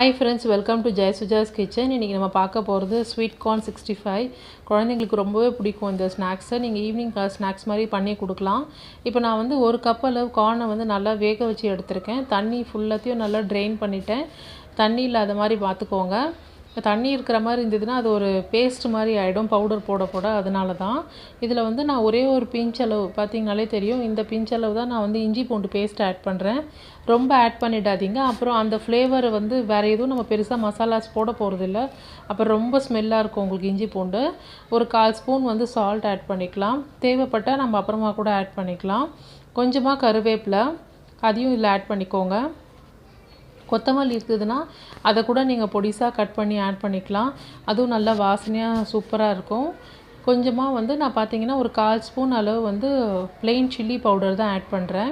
Hi friends, welcome to Jai Suja's kitchen. இன்னைக்கு நம்ம பார்க்க போறது ஸ்வீட் கார்ன் 65. குழந்தைகளுக்கு ரொம்பவே பிடிக்கும் இந்த ஸ்நாக்ஸை. நீங்க ஈவினிங் ஸ்நாக்ஸ் மாதிரி பண்ணி கொடுக்கலாம். இப்போ நான் வந்து 1 கப் அளவு கார்னை வந்து நல்லா வேக வச்சு எடுத்துர்க்கேன். தண்ணி ஃபுல்லத்தையும் நல்லா ட்ரெயின் பண்ணிட்டேன். தண்ணி இல்லாத மாதிரி பார்த்துக்கோங்க. தண்ணி இருக்கிற மாதிரி இருந்ததுன்னா அது ஒரு பேஸ்ட் மாதிரி ஆகிடும் பவுடர் போட அதனால தான். இதில் வந்து நான் ஒரே ஒரு பிஞ்ச் அளவு பார்த்தீங்கனாலே தெரியும். இந்த பிஞ்ச் அளவு தான் நான் வந்து இஞ்சி பூண்டு பேஸ்ட் ஆட் பண்ணுறேன். ரொம்ப ஆட் பண்ணிடாதீங்க. அப்புறம் அந்த ஃப்ளேவர் வந்து வேறு எதுவும் நம்ம பெருசாக மசாலாஸ் போட போகிறதில்ல. அப்புறம் ரொம்ப ஸ்மெல்லாக இருக்கும் உங்களுக்கு இஞ்சி பூண்டு. ஒரு 1/4 ஸ்பூன் வந்து சால்ட் ஆட் பண்ணிக்கலாம். தேவைப்பட்டால் நம்ம அப்புறமா கூட ஆட் பண்ணிக்கலாம். கொஞ்சமாக கருவேப்பிலை அதையும் இதில் ஆட் பண்ணிக்கோங்க. கொத்தமல்லி இருக்குதுன்னா அதை கூட நீங்கள் பொடிசாக கட் பண்ணி ஆட் பண்ணிக்கலாம். அதுவும் நல்லா வாசனையாக சூப்பராக இருக்கும். கொஞ்சமாக வந்து நான் பார்த்தீங்கன்னா ஒரு 1/4 ஸ்பூன் அளவு வந்து ப்ளெயின் சில்லி பவுடர் தான் ஆட் பண்ணுறேன்.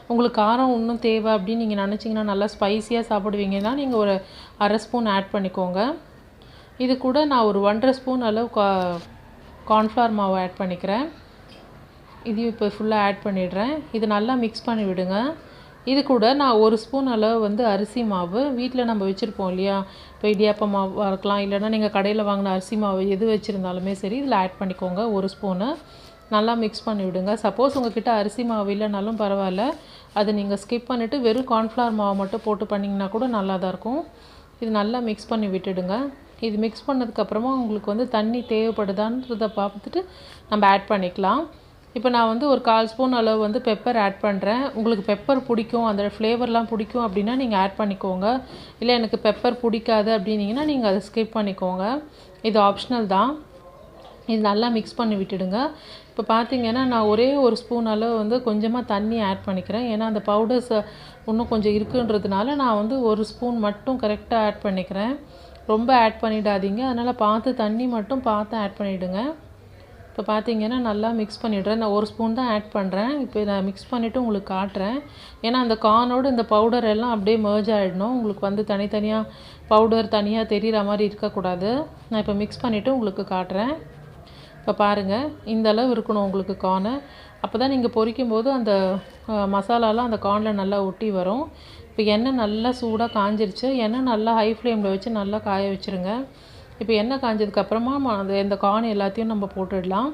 உங்களுக்கு காரம் இன்னும் தேவை அப்படின்னு நீங்கள் நினச்சிங்கன்னா நல்லா ஸ்பைஸியாக சாப்பிடுவீங்கன்னா நீங்கள் ஒரு 1/2 ஸ்பூன் ஆட் பண்ணிக்கோங்க. இது கூட நான் ஒரு 1/2 ஸ்பூன் அளவு கார்ன்ஃப்ளவர் மாவு ஆட் பண்ணிக்கிறேன். இதையும் இப்போ ஃபுல்லாக ஆட் பண்ணிடுறேன். இது நல்லா மிக்ஸ் பண்ணி விடுங்க. இது கூட நான் 1 ஸ்பூன் அளவு வந்து அரிசி மாவு வீட்டில் நம்ம வச்சுருப்போம் இல்லையா, இப்போ இடியாப்ப மாவாக இருக்கலாம், இல்லைனா நீங்கள் கடையில் வாங்கின அரிசி மாவு எது வச்சுருந்தாலுமே சரி இதில் ஆட் பண்ணிக்கோங்க. 1 ஸ்பூனு நல்லா மிக்ஸ் பண்ணி விடுங்க. சப்போஸ் உங்கள்கிட்ட அரிசி மாவு இல்லைனாலும் பரவாயில்ல, அதை நீங்கள் ஸ்கிப் பண்ணிவிட்டு வெறும் கார்ன்ஃப்ளவர் மாவு மட்டும் போட்டு பண்ணிங்கன்னா கூட நல்லா தான் இருக்கும். இது நல்லா மிக்ஸ் பண்ணி விட்டுடுங்க. இது மிக்ஸ் பண்ணதுக்கப்புறமா உங்களுக்கு வந்து தண்ணி தேவைப்படுதான்றதை பார்த்துட்டு நம்ம ஆட் பண்ணிக்கலாம். இப்போ நான் வந்து ஒரு 1/4 ஸ்பூன் அளவு வந்து பெப்பர் ஆட் பண்ணுறேன். உங்களுக்கு பெப்பர் பிடிக்கும், அந்த ஃப்ளேவர்லாம் பிடிக்கும் அப்படின்னா நீங்கள் ஆட் பண்ணிக்கோங்க. இல்லை எனக்கு பெப்பர் பிடிக்காது அப்படின்னீங்கன்னா நீங்கள் அதை ஸ்கிப் பண்ணிக்கோங்க. இது ஆப்ஷனல் தான். இது நல்லா மிக்ஸ் பண்ணி விட்டுடுங்க. இப்போ பார்த்தீங்கன்னா நான் ஒரே ஒரு ஸ்பூன் அளவு வந்து கொஞ்சமாக தண்ணி ஆட் பண்ணிக்கிறேன். ஏன்னா அந்த பவுடர்ஸ் இன்னும் கொஞ்சம் இருக்குன்றதுனால நான் வந்து 1 ஸ்பூன் மட்டும் கரெக்டாக ஆட் பண்ணிக்கிறேன். ரொம்ப ஆட் பண்ணிடாதீங்க. அதனால் பார்த்து தண்ணி மட்டும் பார்த்து ஆட் பண்ணிவிடுங்க. இப்போ பார்த்தீங்கன்னா நல்லா மிக்ஸ் பண்ணிவிடுறேன். நான் 1 ஸ்பூன் தான் ஆட் பண்ணுறேன். இப்போ நான் மிக்ஸ் பண்ணிவிட்டு உங்களுக்கு காட்டுறேன். ஏன்னா அந்த கார்னோடு இந்த பவுடர் எல்லாம் அப்படியே மெர்ஜ் ஆகிடணும். உங்களுக்கு வந்து தனித்தனியாக பவுடர் தனியாக தெரிகிற மாதிரி இருக்கக்கூடாது. நான் இப்போ மிக்ஸ் பண்ணிவிட்டு உங்களுக்கு காட்டுறேன். இப்போ பாருங்கள், இந்த அளவு இருக்கணும் உங்களுக்கு கார்னு. அப்போ தான் நீங்கள் பொரிக்கும்போது அந்த மசாலாலாம் அந்த கார்னில் நல்லா ஒட்டி வரும். இப்போ எண்ணெய் நல்லா சூடாக காஞ்சிருச்சு. எண்ணெய் நல்லா ஹை ஃப்ளேமில் வச்சு நல்லா காய வச்சுருங்க. இப்போ எண்ணெய் காஞ்சதுக்கப்புறமா இந்த கார்ன் எல்லாத்தையும் நம்ம போட்டுடலாம்.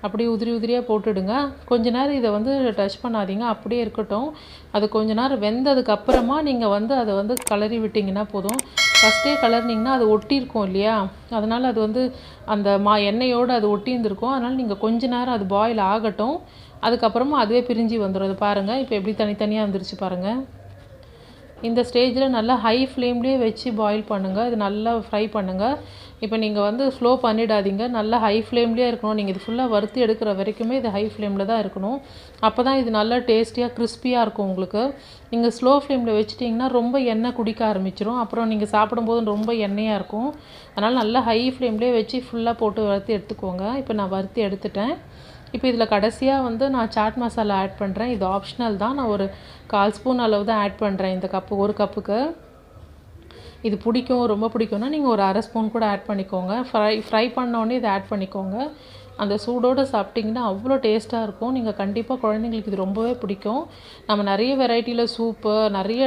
அப்படியே உதிரியாக போட்டுடுங்க. கொஞ்ச நேரம் இதை வந்து டச் பண்ணாதீங்க, அப்படியே இருக்கட்டும். அது கொஞ்ச நேரம் வெந்ததுக்கப்புறமா நீங்கள் வந்து அதை வந்து கிளறி விட்டிங்கன்னா போதும். ஃபஸ்ட்டே கிளறினீங்கன்னா அது ஒட்டியிருக்கும் இல்லையா, அதனால் அது வந்து அந்த எண்ணெயோடு அது ஒட்டி இருந்திருக்கும். அதனால் நீங்கள் கொஞ்ச நேரம் அது பாயில் ஆகட்டும். அதுக்கப்புறமா அதுவே பிரிஞ்சு வந்துடும். அது பாருங்கள், இப்போ எப்படி தனித்தனியாக வந்துருச்சு பாருங்கள். இந்த ஸ்டேஜில் நல்லா ஹை ஃப்ளேம்லேயே வச்சு பாயில் பண்ணுங்கள். இது நல்லா ஃப்ரை பண்ணுங்கள். இப்போ நீங்கள் வந்து ஸ்லோ பண்ணிடாதீங்க, நல்லா ஹை ஃப்ளேம்லேயே இருக்கணும். நீங்கள் இது ஃபுல்லாக வறுத்து எடுக்கிற வரைக்குமே இது ஹை ஃப்ளேமில் தான் இருக்கணும். அப்போ தான் இது நல்லா டேஸ்டியாக கிறிஸ்பியாக இருக்கும் உங்களுக்கு. நீங்கள் ஸ்லோ ஃப்ளேமில் வச்சிட்டிங்கன்னா ரொம்ப எண்ணெய் குடிக்க ஆரம்பிச்சிடும். அப்புறம் நீங்கள் சாப்பிடும்போது ரொம்ப எண்ணெயாக இருக்கும். அதனால் நல்லா ஹை ஃப்ளேம்லேயே வச்சு ஃபுல்லாக போட்டு வறுத்து எடுத்துக்கோங்க. இப்போ நான் வறுத்து எடுத்துட்டேன். இப்போ இதில் கடைசியாக வந்து நான் சாட் மசாலா ஆட் பண்ணுறேன். இது ஆப்ஷனல் தான். நான் ஒரு 1/4 ஸ்பூன் அளவு தான் ஆட் பண்ணுறேன் இந்த கப்பு, 1 கப்புக்கு. இது பிடிக்கும், ரொம்ப பிடிக்கும்னா நீங்கள் ஒரு 1/2 ஸ்பூன் கூட ஆட் பண்ணிக்கோங்க. ஃப்ரை பண்ணோடனே இதை ஆட் பண்ணிக்கோங்க. அந்த சூடோடு சாப்பிட்டிங்கன்னா அவ்வளோ டேஸ்ட்டாக இருக்கும். நீங்கள் கண்டிப்பாக குழந்தைங்களுக்கு இது ரொம்பவே பிடிக்கும். நம்ம நிறைய வெரைட்டியில் சூப்பு நிறைய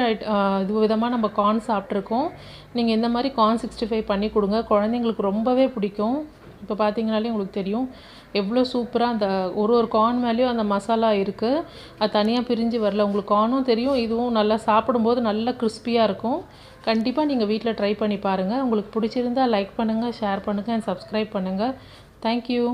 இது விதமாக நம்ம கார்ன் சாப்பிட்ருக்கோம். நீங்கள் இந்த மாதிரி கார்ன் 65 பண்ணி கொடுங்க, குழந்தைங்களுக்கு ரொம்பவே பிடிக்கும். இப்போ பார்த்தீங்கனாலே உங்களுக்கு தெரியும் எவ்வளோ சூப்பராக அந்த ஒரு கார்ன் மேலேயும் அந்த மசாலா இருக்குது. அது தனியாக பிரிஞ்சு வரல. உங்களுக்கு கார்னும் தெரியும், இதுவும் நல்லா சாப்பிடும்போது நல்லா கிறிஸ்பியாக இருக்கும். கண்டிப்பாக நீங்கள் வீட்டில் ட்ரை பண்ணி பாருங்கள். உங்களுக்கு பிடிச்சிருந்தால் லைக் பண்ணுங்கள், ஷேர் பண்ணுங்கள் அண்ட் சப்ஸ்கிரைப் பண்ணுங்கள். தேங்க்யூ.